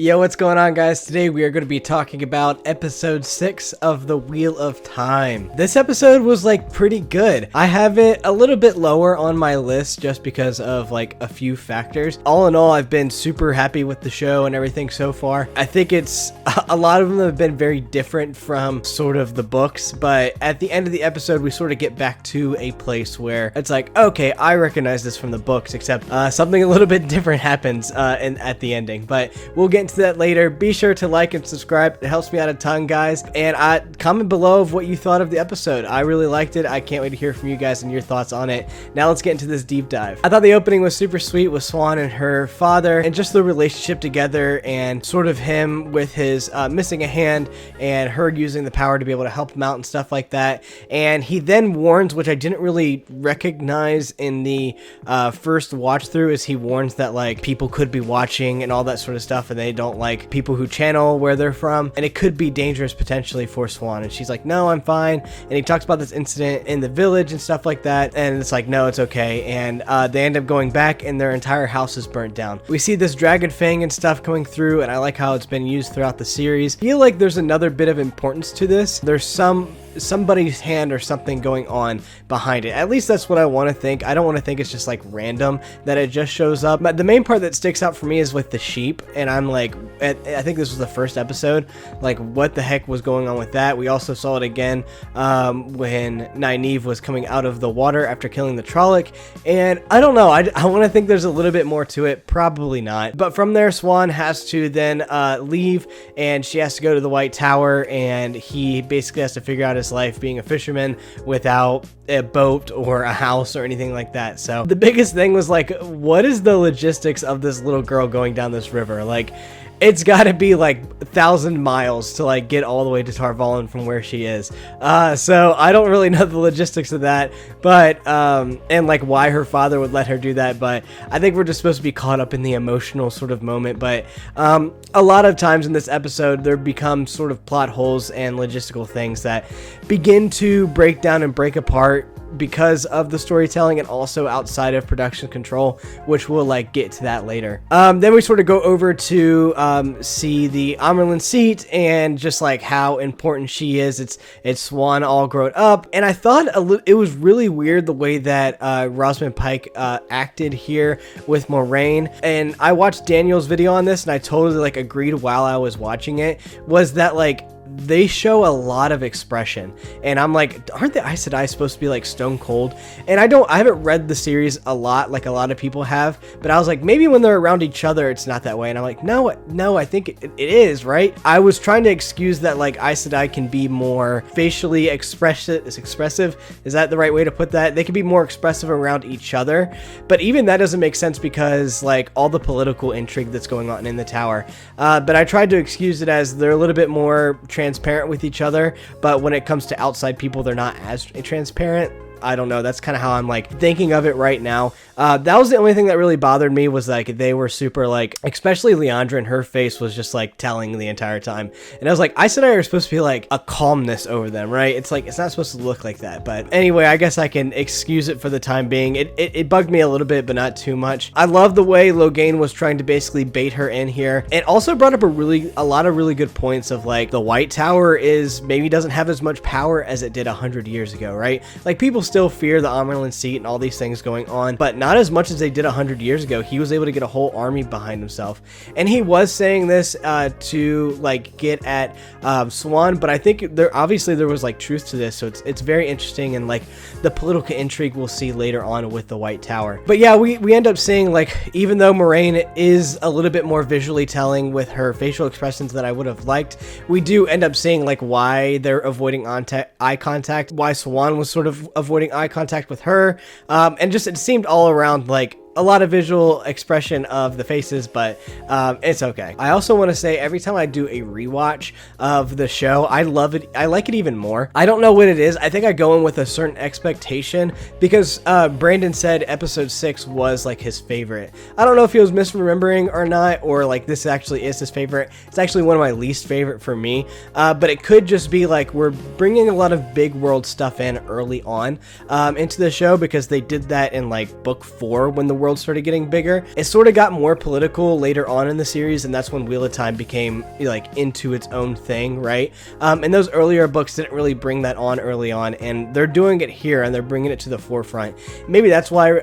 Yo, what's going on, guys? Today we are going to be talking about episode 6 of the Wheel of Time. This episode was pretty good. I have it a little bit lower on my list just because of a few factors. All in all, I've been super happy with the show and everything so far. I think a lot of them have been very different from sort of the books, but at the end of the episode we sort of get back to a place where it's okay, I recognize this from the books, except something a little bit different happens at the ending, but we'll get into that later. Be sure to like and subscribe. It helps me out a ton, guys, and comment below of what you thought of the episode. I really liked it. I can't wait to hear from you guys and your thoughts on it. Now let's get into this deep dive. I thought the opening was super sweet with Swan and her father and just the relationship together, and sort of him with his missing a hand and her using the power to be able to help him out and stuff like that. And he then warns, which I didn't really recognize in the first watch through, is he warns that people could be watching and all that sort of stuff, and they don't like people who channel where they're from, and it could be dangerous potentially for Swan. And she's like, no, I'm fine. And he talks about this incident in the village and stuff like that, and it's no, it's okay. And they end up going back and their entire house is burnt down. We see this dragon fang and stuff coming through, and I like how it's been used throughout the series. I feel like there's another bit of importance to this. There's somebody's hand or something going on behind it. At least that's what I want to think. I don't want to think it's just random that it just shows up. But the main part that sticks out for me is with the sheep, and I'm I think this was the first episode, what the heck was going on with that? We also saw it again when Nynaeve was coming out of the water after killing the Trolloc, and I don't know, I want to think there's a little bit more to it. Probably not. But from there, Swan has to then leave, and she has to go to the White Tower, and he basically has to figure out his life being a fisherman without a boat or a house or anything like that. So the biggest thing was what is the logistics of this little girl going down this river? It's got to be 1,000 miles to get all the way to Tar Valon from where she is. So I don't really know the logistics of that, but and why her father would let her do that. But I think we're just supposed to be caught up in the emotional sort of moment. But a lot of times in this episode, there become sort of plot holes and logistical things that begin to break down and break apart because of the storytelling, and also outside of production control, which we'll get to that later. Then we sort of go over to see the Amerlin seat and just how important she is. It's Swan all grown up, and I thought it was really weird the way that Rosamund Pike acted here with Moraine. And I watched Daniel's video on this, and I totally agreed while I was watching it, was that they show a lot of expression, and I'm aren't the Aes Sedai supposed to be stone cold? And I haven't read the series a lot like a lot of people have, but I was maybe when they're around each other it's not that way, and I'm no, I think it is, right? I was trying to excuse that Aes Sedai can be more facially expressive. Is that the right way to put that? They can be more expressive around each other, but even that doesn't make sense because all the political intrigue that's going on in the tower. But I tried to excuse it as they're a little bit more transparent with each other, but when it comes to outside people, they're not as transparent. I don't know. That's kind of how I'm thinking of it right now. That was the only thing that really bothered me, was they were super especially Leandra, and her face was just telling the entire time. And I was Aes Sedai are supposed to be a calmness over them, right? It's it's not supposed to look like that. But anyway, I guess I can excuse it for the time being. It bugged me a little bit, but not too much. I love the way Logain was trying to basically bait her in here, and also brought up a lot of really good points of the White Tower maybe doesn't have as much power as it did 100 years ago, right? People still fear the Amerlin seat and all these things going on, but not as much as they did 100 years ago. He was able to get a whole army behind himself, and he was saying this to get at Swan, but I think there was truth to this, so it's very interesting, and the political intrigue we'll see later on with the White Tower. But yeah, we end up seeing even though Moraine is a little bit more visually telling with her facial expressions than I would have liked, we do end up seeing why they're avoiding eye contact, why Swan was sort of avoiding eye contact with her, and just it seemed all around a lot of visual expression of the faces, but it's okay. I also want to say, every time I do a rewatch of the show, I love it. I like it even more. I don't know what it is. I think I go in with a certain expectation because Brandon said episode 6 was his favorite. I don't know if he was misremembering or not, or this actually is his favorite. It's actually one of my least favorite for me, but it could just be we're bringing a lot of big world stuff in early on into the show, because they did that in book 4 when the world world started getting bigger. It sort of got more political later on in the series, and that's when Wheel of Time became like into its own thing, right? And those earlier books didn't really bring that on early on, and they're doing it here, and they're bringing it to the forefront. Maybe that's why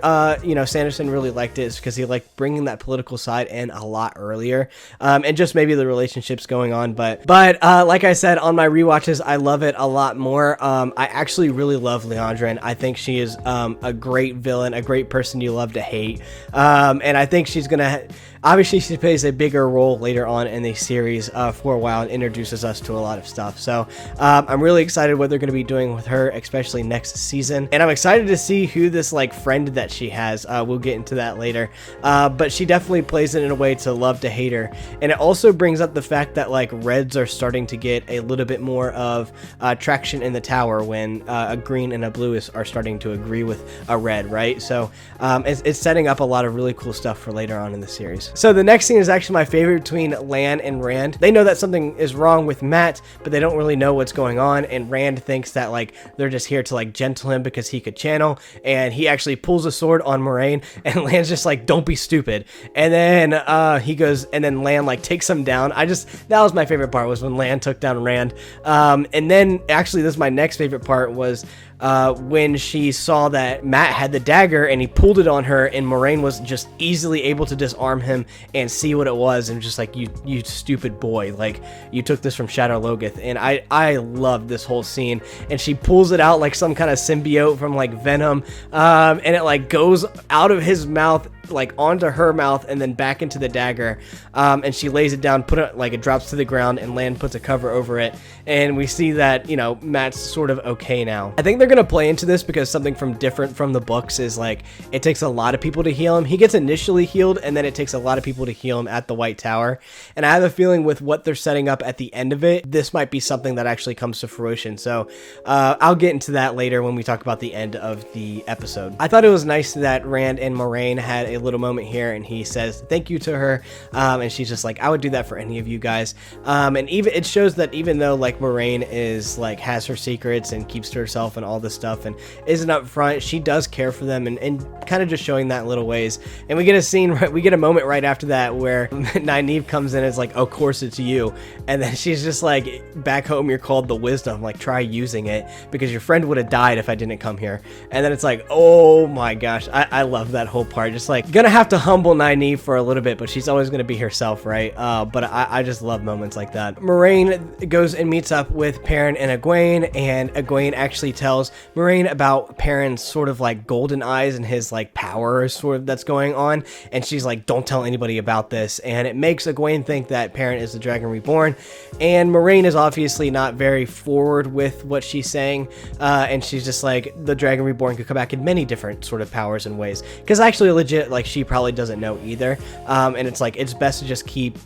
Sanderson really liked it, is because he liked bringing that political side in a lot earlier, and just maybe the relationships going on. But like I said, on my rewatches, I love it a lot more. I actually really love Leandrin. I think she is a great villain, a great person you love to hate, and I think she's gonna obviously she plays a bigger role later on in the series for a while and introduces us to a lot of stuff. So I'm really excited what they're going to be doing with her, especially next season, and I'm excited to see who this like friend that she has. We'll get into that later, but she definitely plays it in a way to love to hate her. And it also brings up the fact that like reds are starting to get a little bit more of traction in the tower when a green and a blue are starting to agree with a red, right? So it's setting up a lot of really cool stuff for later on in the series. So the next scene is actually my favorite between Lan and Rand. They know that something is wrong with Matt, but they don't really know what's going on, and Rand thinks that like they're just here to like gentle him because he could channel, and he actually pulls a sword on Moraine, and Lan's just like, don't be stupid. And then he goes, and then Lan like takes him down. That was my favorite part, was when Lan took down Rand. And then actually this is my next favorite part, was when she saw that Matt had the dagger and he pulled it on her, and Moraine was just easily able to disarm him and see what it was, and just like, you stupid boy, like you took this from Shadow Logoth. And I loved this whole scene, and she pulls it out like some kind of symbiote from like Venom, and it like goes out of his mouth like onto her mouth and then back into the dagger, and she lays it down, it drops to the ground, and Lan puts a cover over it, and we see that Matt's sort of okay now. I think they're gonna play into this because something different from the books is like it takes a lot of people to heal him. He gets initially healed, and then it takes a lot of people to heal him at the White Tower, and I have a feeling with what they're setting up at the end of it, this might be something that actually comes to fruition. So I'll get into that later when we talk about the end of the episode. I thought it was nice that Rand and Moraine had a little moment here, and he says thank you to her, and she's just like, I would do that for any of you guys, and even it shows that even though like Moraine is like has her secrets and keeps to herself and all this stuff and isn't up front, she does care for them, and kind of just showing that in little ways. And we get a moment right after that where Nynaeve comes in and is like, of course it's you, and then she's just like, back home you're called the wisdom, like try using it because your friend would have died if I didn't come here. And then it's like, oh my gosh, I love that whole part. Just like, gonna have to humble Nynaeve for a little bit, but she's always gonna be herself, right? But I just love moments like that. Moraine goes and meets up with Perrin and Egwene, and Egwene actually tells Moraine about Perrin's sort of like golden eyes and his like power sort of that's going on, and she's like, don't tell anybody about this, and it makes Egwene think that Perrin is the Dragon Reborn, and Moraine is obviously not very forward with what she's saying, and she's just like, the Dragon Reborn could come back in many different sort of powers and ways, because actually legit, like, she probably doesn't know either, and it's like, it's best to just keep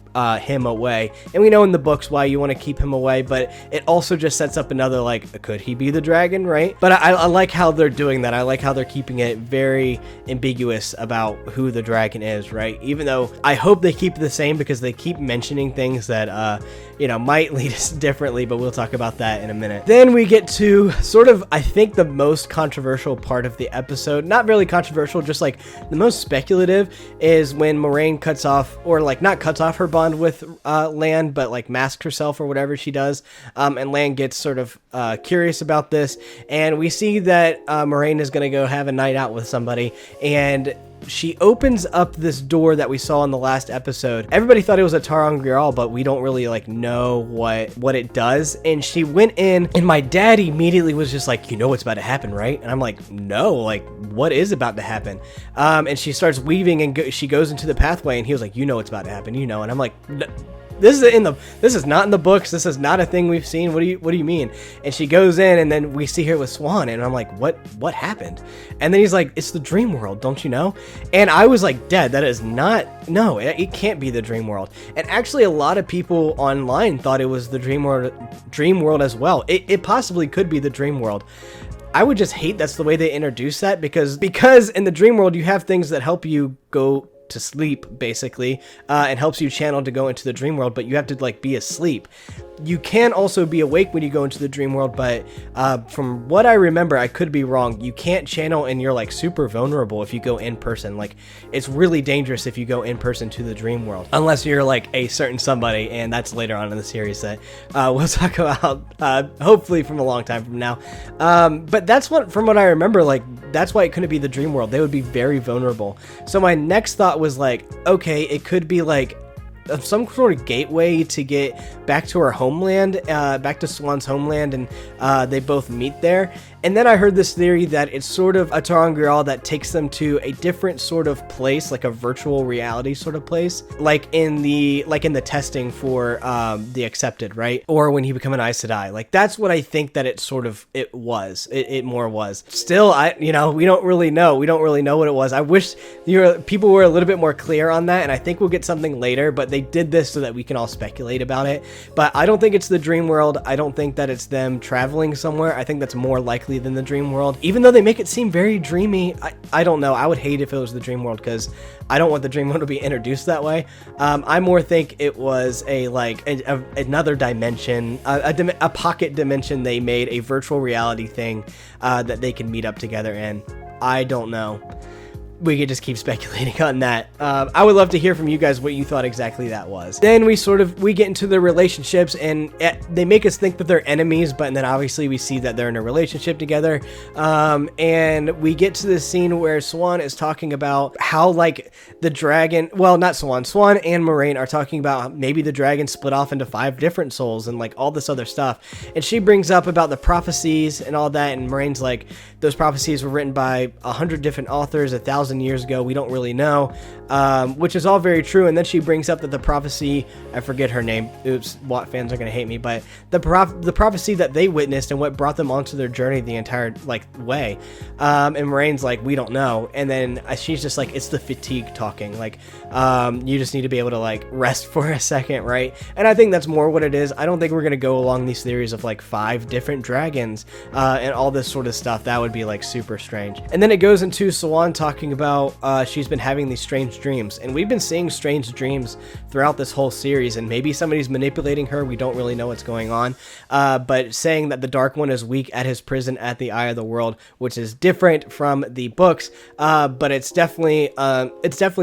him away, and we know in the books why you want to keep him away, but it also just sets up another, like, could he be the dragon, right? But I like how they're doing that. I like how they're keeping it very ambiguous about who the dragon is, right? Even though I hope they keep it the same, because they keep mentioning things that might lead us differently, but we'll talk about that in a minute. Then we get to sort of, I think, the most controversial part of the episode. Not really controversial, just like the most speculative, is when Moraine cuts off, or like not cuts off her bond with Lan, but like masks herself or whatever she does, and Lan gets sort of curious about this, and we see that Moraine is going to go have a night out with somebody, and she opens up this door that we saw in the last episode. Everybody thought it was a Tarangrial, but we don't really like know what it does. And she went in, and my dad immediately was just like, you know what's about to happen, right? And I'm like, no, like, what is about to happen? And she starts weaving, and she goes into the pathway, and he was like, you know what's about to happen, and I'm like, this is not in the books. This is not a thing we've seen. What do you mean? And she goes in, and then we see her with Swan, and I'm like, what happened? And then he's like, it's the dream world, don't you know? And I was like, Dad, that is not, no, it can't be the dream world. And actually a lot of people online thought it was the dream world as well. It possibly could be the dream world. I would just hate that's the way they introduce that, because in the dream world you have things that help you go to sleep, basically, and helps you channel to go into the dream world, but you have to like be asleep. You can also be awake when you go into the dream world, but from what I remember, I could be wrong, you can't channel and you're like super vulnerable if you go in person. Like, it's really dangerous if you go in person to the dream world, unless you're like a certain somebody, and that's later on in the series that we'll talk about, hopefully from a long time from now. But that's what, from what I remember, like, that's why it couldn't be the dream world. They would be very vulnerable. So my next thought was like, okay, it could be like some sort of gateway to get back to her homeland, back to Swan's homeland, and they both meet there. And then I heard this theory that it's sort of a Terangrial that takes them to a different sort of place, like a virtual reality sort of place, like in the testing for the Accepted, right? Or when he become an Aes Sedai. Like, that's what I think that it was. It more was. Still, we don't really know. We don't really know what it was. I wish people were a little bit more clear on that, and I think we'll get something later, but they did this so that we can all speculate about it. But I don't think it's the dream world. I don't think that it's them traveling somewhere. I think that's more likely than the dream world, even though they make it seem very dreamy. I don't know. I would hate if it was the dream world, because I don't want the dream world to be introduced that way. I more think it was another dimension, a pocket dimension. They made a virtual reality thing that they can meet up together in. I don't know. We could just keep speculating on that. I would love to hear from you guys what you thought exactly that was. Then we get into the relationships, and they make us think that they're enemies, but then obviously we see that they're in a relationship together. And we get to this scene where Swan is talking about how, like, the dragon, well, not Swan and Moiraine are talking about how maybe the dragon split off into 5 different souls and like all this other stuff. And she brings up about the prophecies and all that, and Moraine's like, those prophecies were written by 100 different authors 1,000 years ago. We don't really know, which is all very true. And then she brings up that the prophecy, I forget her name, oops, Watt fans are gonna hate me, but the prophecy that they witnessed and what brought them onto their journey the entire way, and Moraine's like, we don't know. And then she's just like, it's the fatigue talking, like, you just need to be able to like rest for a second, right? And I think that's more what it is. I don't think we're gonna go along these theories of like 5 different dragons and all this sort of stuff. That would be like super strange. And then it goes into Swan talking about she's been having these strange dreams, and we've been seeing strange dreams throughout this whole series, and maybe somebody's manipulating her. We don't really know what's going on, but saying that the Dark One is weak at his prison at the Eye of the World, which is different from the books, but it's definitely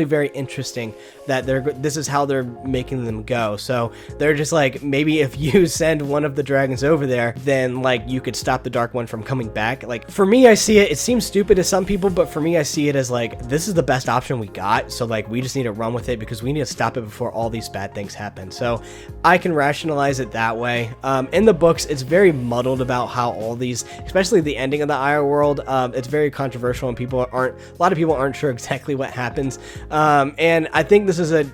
very interesting that this is how they're making them go. So they're just like, maybe if you send one of the dragons over there, then like you could stop the Dark One from coming back. Like, for me, I see it seems stupid to some people, but for me, I see it as like, this is the best option we got, so like we just need to run with it because we need to stop it before all these bad things happen. So I can rationalize it that way. In the books, it's very muddled about how all these, especially the ending of the Eye of the World, it's very controversial, and a lot of people aren't sure exactly what happens, and I think this is a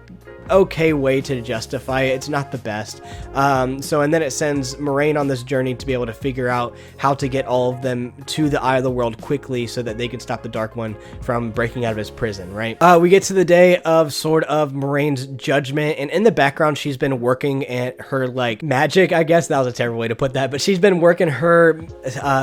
okay way to justify it. It's not the best. And then it sends Moiraine on this journey to be able to figure out how to get all of them to the Eye of the World quickly so that they can stop the Dark One from breaking out of his prison, right? We get to the day of sort of Moraine's judgment, and in the background, she's been working at her like magic, I guess. That was a terrible way to put that, but she's been working her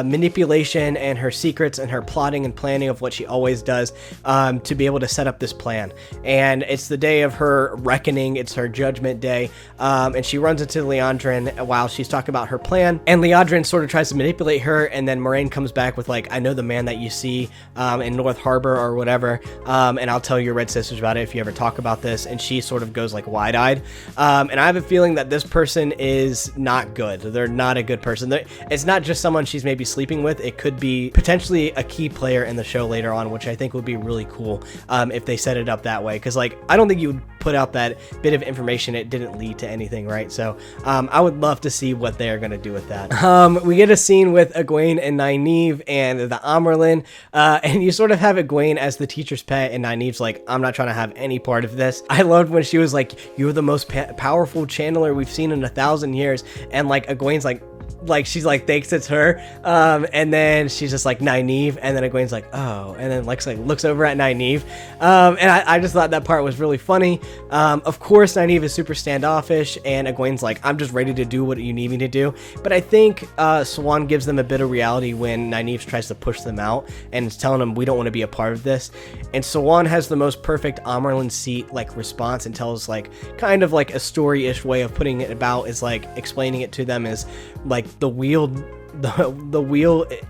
manipulation and her secrets and her plotting and planning of what she always does to be able to set up this plan. And it's the day of her reckoning. It's her judgment day, and she runs into Liandrin while she's talking about her plan, and Liandrin sort of tries to manipulate her, and then Moiraine comes back with like, I know the man that you see in North Harbor or whatever, and I'll tell your Red Sisters about it if you ever talk about this. And she sort of goes like wide-eyed, and I have a feeling that this person is not good. They're not a good person. It's not just someone she's maybe sleeping with. It could be potentially a key player in the show later on, which I think would be really cool if they set it up that way, because like, I don't think you would put out that bit of information, it didn't lead to anything, right? So I would love to see what they are going to do with that. We get a scene with Egwene and Nynaeve and the Amyrlin, and you sort of have Egwene as the teacher's pet, and Nynaeve's like, I'm not trying to have any part of this. I loved when she was like, you're the most powerful channeler we've seen in 1,000 years, and like Egwene's like, like she's like thinks it's her, and then she's just like Nynaeve, and then Egwene's like, oh, and then Lex like looks over at Nynaeve, and I just thought that part was really funny. Of course Nynaeve is super standoffish, and Egwene's like, I'm just ready to do what you need me to do. But I think Siuan gives them a bit of reality when Nynaeve tries to push them out and is telling them we don't want to be a part of this, and Siuan has the most perfect Amyrlin seat like response and tells like kind of like a story-ish way of putting it about, is like explaining it to them is like the wheel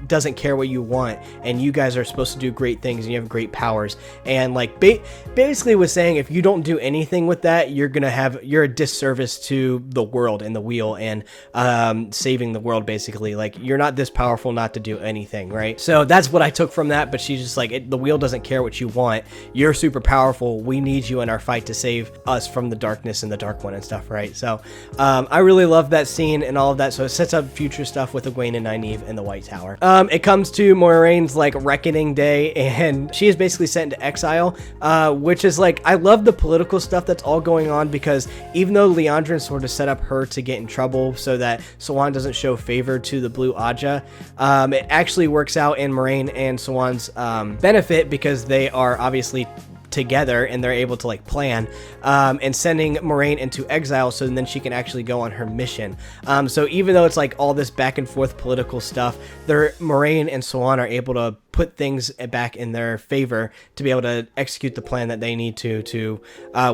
doesn't care what you want, and you guys are supposed to do great things and you have great powers, and like basically was saying if you don't do anything with that, you're a disservice to the world and the wheel and saving the world. Basically, like, you're not this powerful not to do anything, right? So that's what I took from that. But she's just like, the wheel doesn't care what you want, you're super powerful, we need you in our fight to save us from the darkness and the Dark One and stuff, right? So I really love that scene and all of that. So it sets up future stuff with Egwene and Nynaeve in the White Tower. It comes to Moraine's like reckoning day, and she is basically sent into exile, which is like, I love the political stuff that's all going on, because even though Liandrin sort of set up her to get in trouble so that Siuan doesn't show favor to the Blue Aja, it actually works out in Moraine and Siuan's benefit, because they are obviously together and they're able to like plan, and sending Moraine into exile so then she can actually go on her mission. So even though it's like all this back and forth political stuff, Moraine and Siuan are able to put things back in their favor to be able to execute the plan that they need to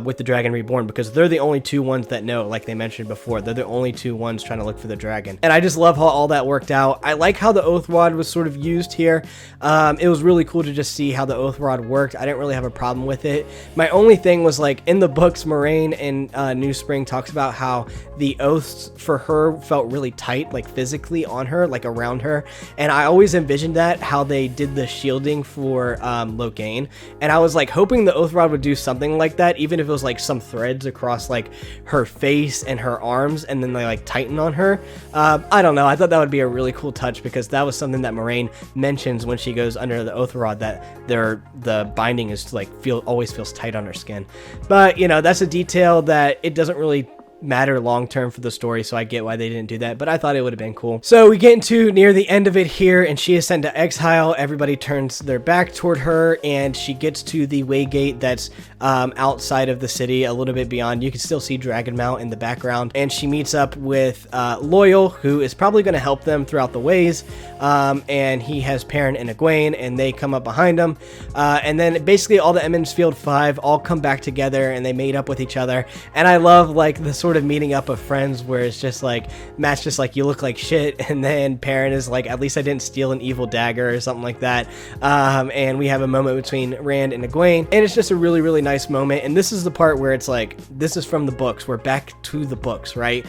with the Dragon Reborn, because they're the only two ones that know, like they mentioned before, they're the only two ones trying to look for the dragon. And I just love how all that worked out. I like how the Oath Rod was sort of used here. It was really cool to just see how the Oath Rod worked. I didn't really have a problem with it. My only thing was, like, in the books, Moraine in New Spring talks about how the oaths for her felt really tight, like physically on her, like around her, and I always envisioned that, how they did the shielding for Loghain, and I was like hoping the Oath Rod would do something like that, even if it was like some threads across like her face and her arms, and then they like tighten on her. I don't know, I thought that would be a really cool touch, because that was something that Moraine mentions when she goes under the Oath Rod, that the binding is like always feels tight on her skin. But you know, that's a detail that it doesn't really matter long term for the story, so I get why they didn't do that, but I thought it would have been cool. So we get into near the end of it here, and she is sent to exile. Everybody turns their back toward her, and she gets to the Waygate that's outside of the city, a little bit beyond. You can still see Dragonmount in the background, and she meets up with Loyal, who is probably going to help them throughout the ways, and he has Perrin and Egwene, and they come up behind him, and then basically all the Emond's Field 5 all come back together, and they made up with each other. And I love like the sort of meeting up of friends where it's just like, Matt's just like, you look like shit, and then Perrin is like, at least I didn't steal an evil dagger or something like that, and we have a moment between Rand and Egwene, and it's just a really, really nice moment. And this is the part where it's like, this is from the books, we're back to the books, right?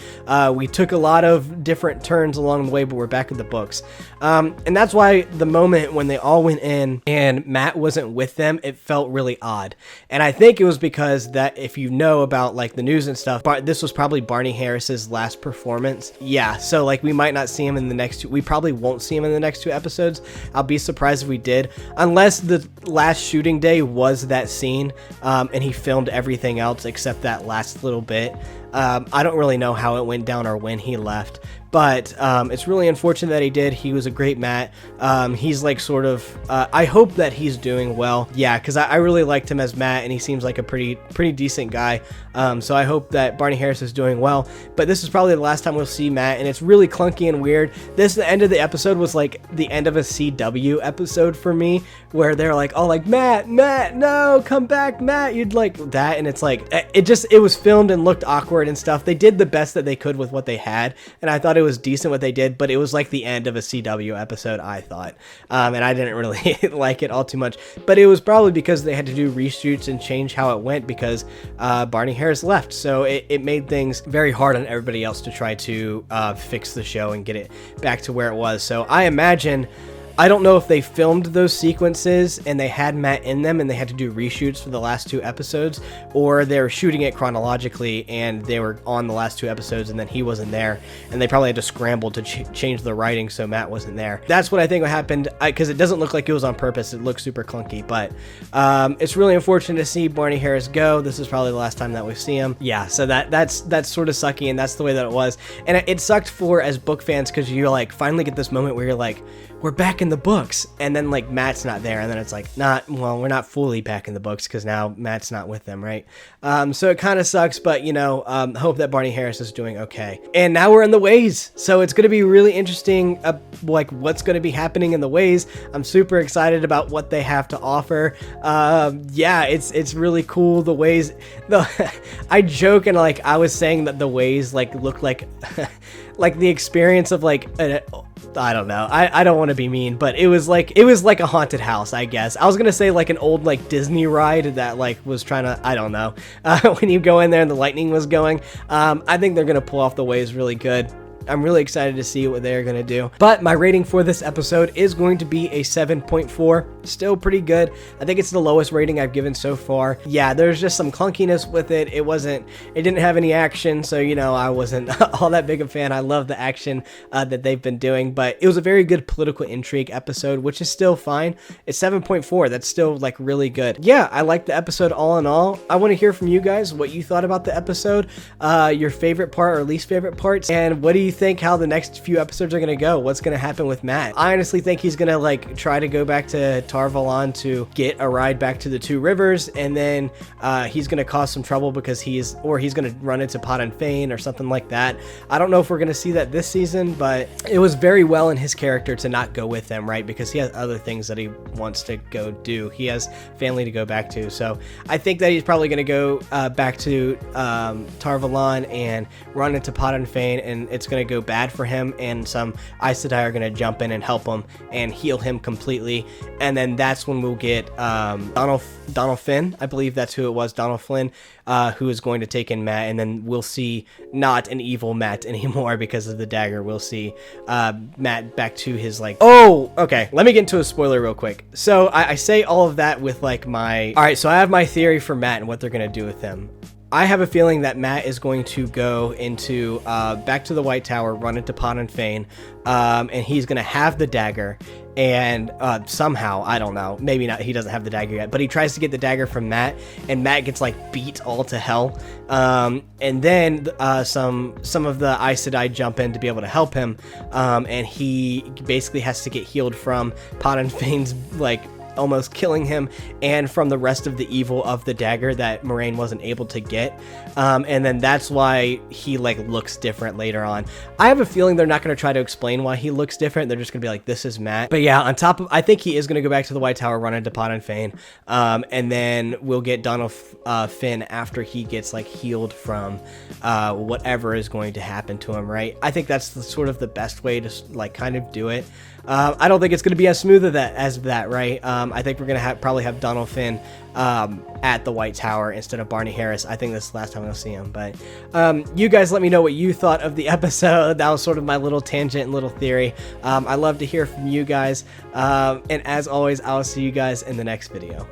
We took a lot of different turns along the way, but we're back at the books, and that's why the moment when they all went in and Matt wasn't with them, it felt really odd. And I think it was because that, if you know about like the news and stuff, this was probably Barney Harris's last performance. Yeah, so like we might not see him in the next two, we probably won't see him in the next two episodes. I'll be surprised if we did, unless the last shooting day was that scene, and he filmed everything else except that last little bit. I don't really know how it went down or when he left, but it's really unfortunate that he did. He was a great Matt. He's like sort of, I hope that he's doing well. Yeah, because I really liked him as Matt, and he seems like a pretty decent guy. So I hope that Barney Harris is doing well. But this is probably the last time we'll see Matt, and it's really clunky and weird. The end of the episode was like the end of a CW episode for me, where they're like, oh, like, Matt, no, come back, Matt. You'd like that, and it's like, it was filmed and looked awkward and stuff. They did the best that they could with what they had, and I thought it was decent what they did, but it was like the end of a CW episode, I thought, and I didn't really like it all too much. But it was probably because they had to do reshoots and change how it went, because Barney Harris left, so it made things very hard on everybody else to try to fix the show and get it back to where it was. So I imagine I don't know if they filmed those sequences and they had Matt in them and they had to do reshoots for the last 2 episodes, or they were shooting it chronologically and they were on the last 2 episodes and then he wasn't there, and they probably had to scramble to change the writing so Matt wasn't there. That's what I think happened, because it doesn't look like it was on purpose. It looks super clunky, but it's really unfortunate to see Barney Harris go. This is probably the last time that we see him. Yeah, so that's sort of sucky, and that's the way that it was. And it sucked for as book fans, because you like finally get this moment where you're like, we're back in the books, and then like Matt's not there, and then it's like, we're not fully back in the books because now Matt's not with them, right? So it kind of sucks, but you know, hope that Barney Harris is doing okay. And now we're in the ways, so it's going to be really interesting, like what's going to be happening in the ways. I'm super excited about what they have to offer. Yeah, it's really cool. The ways, I joke, and like I was saying that the ways like look like like the experience of like I don't know. I don't want to be mean, but it was like a haunted house, I guess. I was gonna say like an old like Disney ride that like was trying to, I don't know, when you go in there and the lightning was going. I think they're gonna pull off the ways really good. I'm really excited to see what they're going to do. But my rating for this episode is going to be a 7.4. Still pretty good. I think it's the lowest rating I've given so far. Yeah, there's just some clunkiness with it. It didn't have any action, so, you know, I wasn't all that big a fan. I love the action that they've been doing, but it was a very good political intrigue episode, which is still fine. It's 7.4. That's still, like, really good. Yeah, I liked the episode all in all. I want to hear from you guys what you thought about the episode, your favorite part or least favorite parts, and what do you think how the next few episodes are going to go? What's going to happen with Matt? I honestly think he's going to like try to go back to VALON to get a ride back to the 2 rivers, and then he's going to cause some trouble because he's going to run into Pot and Fane or something like that. I don't know if we're going to see that this season, but it was very well in his character to not go with them, right? Because he has other things that he wants to go do. He has family to go back to. So I think that he's probably going to go back to Tar Valon and run into Pot and Fane, and it's going to go bad for him, and some Aes Sedai are going to jump in and help him and heal him completely, and then that's when we'll get Donald Finn, I believe that's who it was, Donald Flynn, who is going to take in Matt, and then we'll see not an evil Matt anymore because of the dagger. We'll see Matt back to his like, oh, okay, let me get into a spoiler real quick. So I say all of that with like all right, so I have my theory for Matt and what they're going to do with him. I have a feeling that Matt is going to go into back to the White Tower, run into Pot and Fane, and he's going to have the dagger, and somehow, I don't know, maybe not, he doesn't have the dagger yet, but he tries to get the dagger from Matt, and Matt gets like beat all to hell, and then some of the Aes Sedai jump in to be able to help him, and he basically has to get healed from Pot and Fane's like almost killing him, and from the rest of the evil of the dagger that Moiraine wasn't able to get, and then that's why he like looks different later on. I have a feeling they're not going to try to explain why he looks different. They're just going to be like, this is Matt. But yeah, on top of, I think he is going to go back to the White Tower, run into Pot and Fane, and then we'll get Donald Finn after he gets like healed from whatever is going to happen to him, right? I think that's sort of the best way to like kind of do it. I don't think it's going to be as smooth as that, right? I think we're going to probably have Donald Finn at the White Tower instead of Barney Harris. I think this is the last time we'll see him. But you guys let me know what you thought of the episode. That was sort of my little tangent and little theory. I love to hear from you guys. And as always, I'll see you guys in the next video.